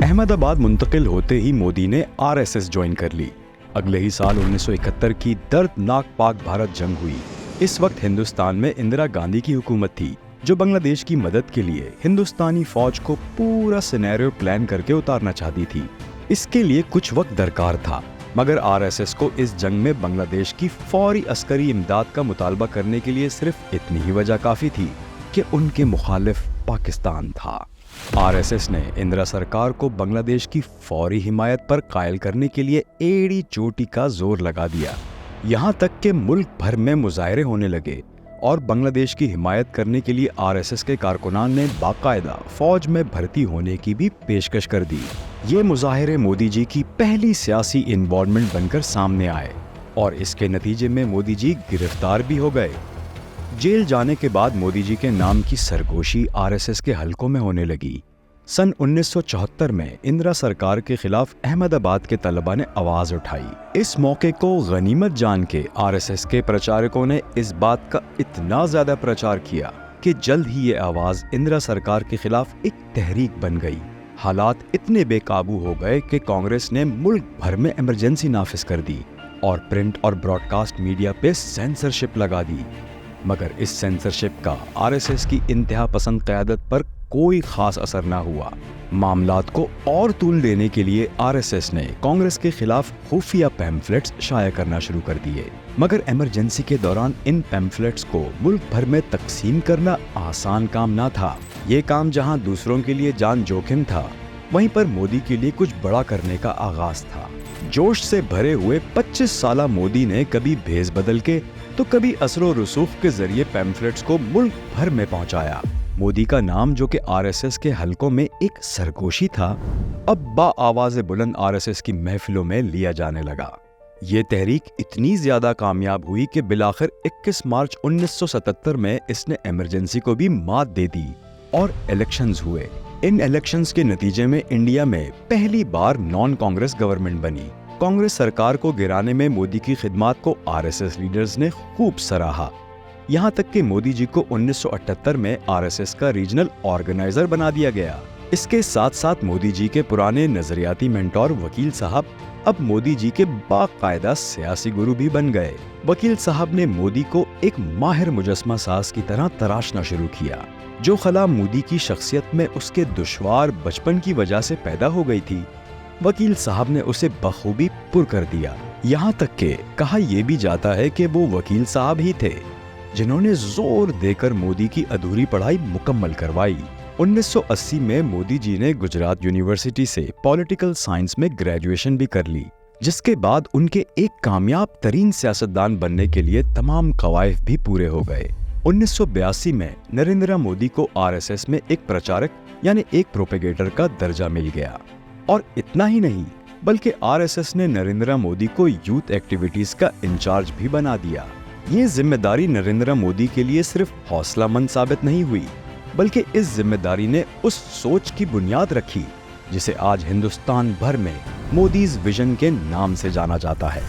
अहमदाबाद मुंतकिल होते ही मोदी ने आरएसएस ज्वाइन कर ली। अगले ही साल 1971 की दर्दनाक पाक भारत जंग हुई। इस वक्त हिंदुस्तान में इंदिरा गांधी की हुकूमत थी, जो बांग्लादेश की मदद के लिए हिंदुस्तानी फौज को पूरा सिनेरियो प्लान करके उतारना चाहती थी। इसके लिए कुछ वक्त दरकार था, मगर आरएसएस को इस जंग में बांग्लादेश की फौरी अस्करी इमदाद का मुतालबा करने के लिए सिर्फ इतनी ही वजह काफी थी कि उनके मुखालिफ पाकिस्तान था। आरएसएस ने इंदिरा सरकार को बांग्लादेश की फौरी हिमायत पर कायल करने के लिए एड़ी चोटी का जोर लगा दिया। यहाँ तक कि मुल्क भर में मुजाहरे होने लगे और बांग्लादेश की हिमायत करने के लिए आरएसएस के कारकुनान ने बाकायदा फौज में भर्ती होने की भी पेशकश कर दी। ये मुजाहरे मोदी जी की पहली सियासी इन्वॉल्वमेंट बनकर सामने आए और इसके नतीजे में मोदी जी गिरफ्तार भी हो गए। जेल जाने के बाद मोदी जी के नाम की सरगोशी आरएसएस के हलकों में होने लगी। सन 1974 में इंदिरा सरकार के खिलाफ अहमदाबाद के तलबा ने आवाज उठाई। इस मौके को गनीमत जान के आरएसएस के प्रचारकों ने इस बात का इतना ज्यादा प्रचार किया कि जल्द ही ये आवाज इंदिरा सरकार के खिलाफ एक तहरीक बन गई। हालात इतने बेकाबू हो गए कि कांग्रेस ने मुल्क भर में इमरजेंसी नाफिज कर दी और प्रिंट और ब्रॉडकास्ट मीडिया पे सेंसरशिप लगा दी। मगर इस सेंसरशिप का आरएसएस की इंतहा पसंद क़यादत पर कोई खास असर ना हुआ। मामलात को और तूल देने के लिए आरएसएस ने कांग्रेस के खिलाफ खुफिया पैम्फलेट्स शाया करना शुरू कर दिए। मगर इमरजेंसी के दौरान इन पैम्फलेट्स को मुल्क भर में तकसीम करना आसान काम ना था। ये काम जहां दूसरों के लिए जान जोखिम था, वहीं पर मोदी के लिए कुछ बड़ा करने का आगाज था। जोश से भरे हुए 25 साला मोदी ने कभी भेस बदल के तो कभी असरो रसूख के जरिए पैम्फलेट्स को मुल्क भर में पहुंचाया। मोदी का नाम, जो कि आरएसएस के हलकों में एक सरगोशी था, अब बा आवाज़े बुलंद आरएसएस की महफिलों में लिया जाने लगा। ये तहरीक इतनी ज्यादा कामयाब हुई कि बिलाखिर 21 मार्च 1977 में इसने इमरजेंसी को भी मात दे दी और इलेक्शंस हुए। इन इलेक्शंस के नतीजे में इंडिया में पहली बार नॉन कांग्रेस गवर्नमेंट बनी। कांग्रेस सरकार को गिराने में मोदी की खिदमत को आरएसएस लीडर्स ने खूब सराहा। यहाँ तक कि मोदी जी को 1978 में आरएसएस का रीजनल ऑर्गेनाइजर बना दिया गया। इसके साथ साथ मोदी जी के पुराने नजरियाती मेंटोर वकील साहब अब मोदी जी के बाकायदा सियासी गुरु भी बन गए। वकील साहब ने मोदी को एक माहिर मुजस्मा साज की तरह तराशना शुरू किया। जो खला मोदी की शख्सियत में उसके दुश्वार बचपन की वजह से पैदा हो गई थी, वकील साहब ने उसे बखूबी पुर कर दिया। यहाँ तक के कहा यह भी जाता है कि वो वकील साहब ही थे जिन्होंने जोर देकर मोदी की अधूरी पढ़ाई मुकम्मल करवाई। 1980 में मोदी जी ने गुजरात यूनिवर्सिटी से पॉलिटिकल साइंस में ग्रेजुएशन भी कर ली, जिसके बाद उनके एक कामयाब तरीन सियासतदान बनने के लिए तमाम कवायद भी पूरे हो गए। 1982 में नरेंद्र मोदी को आरएसएस में एक प्रचारक यानी एक प्रोपेगेटर का दर्जा मिल गया। और इतना ही नहीं, बल्कि आरएसएस ने नरेंद्र मोदी को यूथ एक्टिविटीज का इंचार्ज भी बना दिया। ये जिम्मेदारी नरेंद्र मोदी के लिए सिर्फ हौसलामंद साबित नहीं हुई, बल्कि इस जिम्मेदारी ने उस सोच की बुनियाद रखी जिसे आज हिंदुस्तान भर में मोदीज विजन के नाम से जाना जाता है।